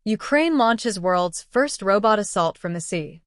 Ukraine launches world's first robot assault from the sea.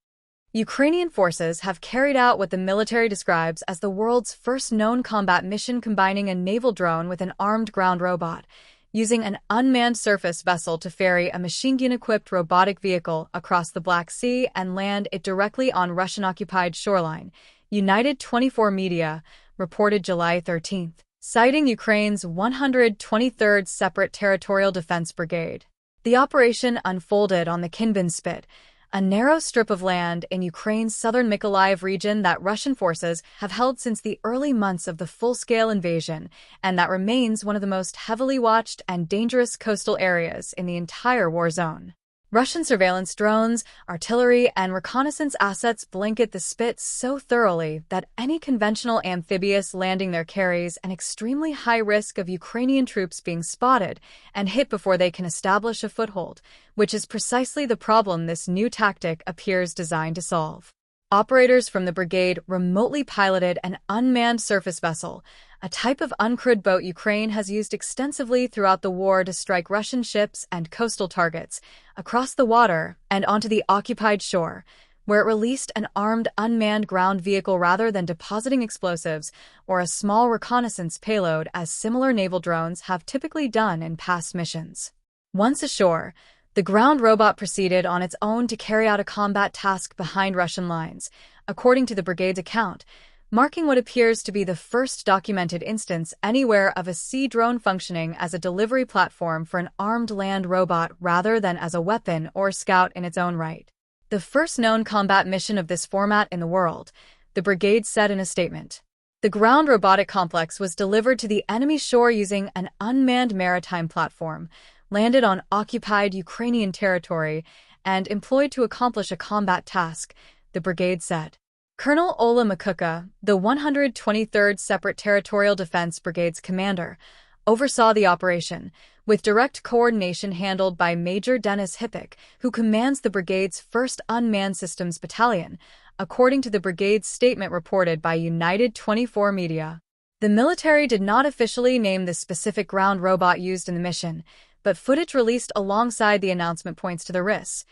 Ukrainian forces have carried out what the military describes as the world's first known combat mission, combining a naval drone with an armed ground robot, using an unmanned surface vessel to ferry a machine gun-equipped robotic vehicle across the Black Sea and land it directly on Russian-occupied shoreline, United24 Media reported July 13, citing Ukraine's 123rd Separate Territorial Defense Brigade. The operation unfolded on the Kinburn Spit, a narrow strip of land in Ukraine's southern Mykolaiv region that Russian forces have held since the early months of the full-scale invasion, and that remains one of the most heavily watched and dangerous coastal areas in the entire war zone. Russian surveillance drones, artillery, and reconnaissance assets blanket the Spit so thoroughly that any conventional amphibious landing there carries an extremely high risk of Ukrainian troops being spotted and hit before they can establish a foothold, which is precisely the problem this new tactic appears designed to solve. Operators from the brigade remotely piloted an unmanned surface vessel, a type of uncrewed boat Ukraine has used extensively throughout the war to strike Russian ships and coastal targets, across the water and onto the occupied shore, where it released an armed unmanned ground vehicle rather than depositing explosives or a small reconnaissance payload as similar naval drones have typically done in past missions. Once ashore, the ground robot proceeded on its own to carry out a combat task behind Russian lines, according to the brigade's account, marking what appears to be the first documented instance anywhere of a sea drone functioning as a delivery platform for an armed land robot rather than as a weapon or scout in its own right. The first known combat mission of this format in the world, the brigade said in a statement. The ground robotic complex was delivered to the enemy shore using an unmanned maritime platform, landed on occupied Ukrainian territory, and employed to accomplish a combat task, the brigade said. Colonel Oleh Makukha, the 123rd Separate Territorial Defense Brigade's commander, oversaw the operation, with direct coordination handled by Major Denys Hipik, who commands the brigade's 1st Unmanned Systems Battalion, according to the brigade's statement reported by United24 Media. The military did not officially name the specific ground robot used in the mission, but footage released alongside the announcement points to the risks.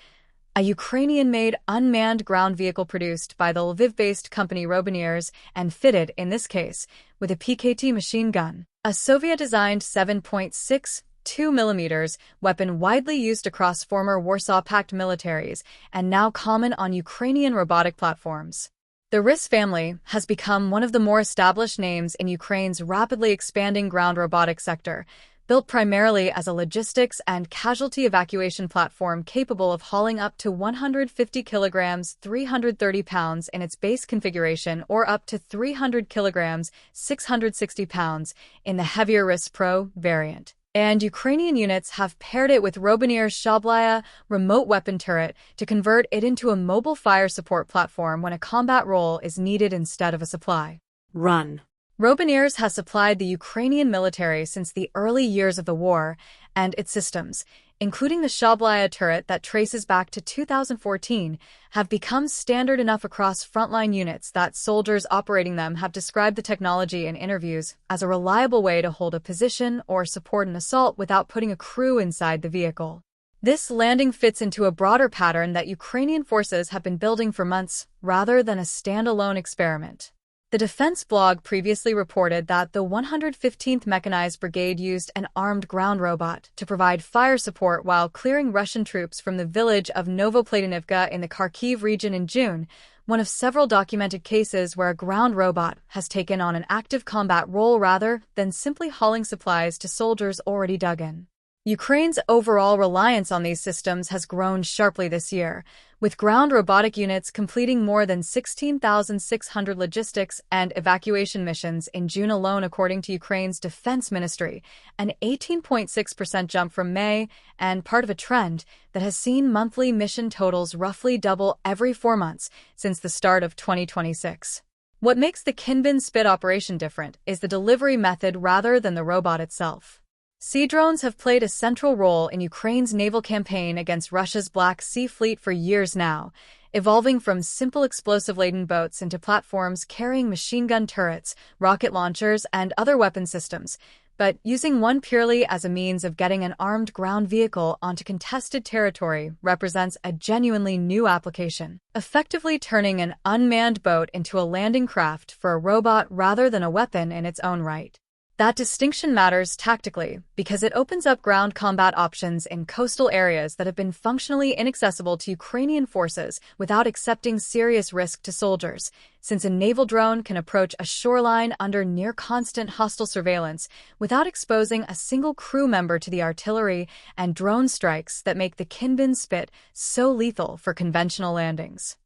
A Ukrainian-made unmanned ground vehicle produced by the Lviv-based company Roboniers and fitted, in this case, with a PKT machine gun, a Soviet-designed 7.62 mm weapon widely used across former Warsaw Pact militaries and now common on Ukrainian robotic platforms. The RIS family has become one of the more established names in Ukraine's rapidly expanding ground robotics sector, built primarily as a logistics and casualty evacuation platform capable of hauling up to 150 kilograms 330 pounds in its base configuration or up to 300 kilograms 660 pounds in the heavier RIS Pro variant. And Ukrainian units have paired it with Robonier's Shablaya remote weapon turret to convert it into a mobile fire support platform when a combat role is needed instead of a supply run. Roboniers has supplied the Ukrainian military since the early years of the war, and its systems, including the Shablaya turret that traces back to 2014, have become standard enough across frontline units that soldiers operating them have described the technology in interviews as a reliable way to hold a position or support an assault without putting a crew inside the vehicle. This landing fits into a broader pattern that Ukrainian forces have been building for months, rather than a standalone experiment. The defense blog previously reported that the 115th Mechanized Brigade used an armed ground robot to provide fire support while clearing Russian troops from the village of Novoplatonivka in the Kharkiv region in June, one of several documented cases where a ground robot has taken on an active combat role rather than simply hauling supplies to soldiers already dug in. Ukraine's overall reliance on these systems has grown sharply this year, with ground robotic units completing more than 16,600 logistics and evacuation missions in June alone, according to Ukraine's defense ministry, an 18.6% jump from May, and part of a trend that has seen monthly mission totals roughly double every 4 months since the start of 2026. What makes the Kinburn Spit operation different is the delivery method rather than the robot itself. Sea drones have played a central role in Ukraine's naval campaign against Russia's Black Sea Fleet for years now, evolving from simple explosive-laden boats into platforms carrying machine gun turrets, rocket launchers, and other weapon systems, But using one purely as a means of getting an armed ground vehicle onto contested territory represents a genuinely new application, effectively turning an unmanned boat into a landing craft for a robot rather than a weapon in its own right. That distinction matters tactically because it opens up ground combat options in coastal areas that have been functionally inaccessible to Ukrainian forces without accepting serious risk to soldiers, since a naval drone can approach a shoreline under near-constant hostile surveillance without exposing a single crew member to the artillery and drone strikes that make the Kinburn Spit so lethal for conventional landings.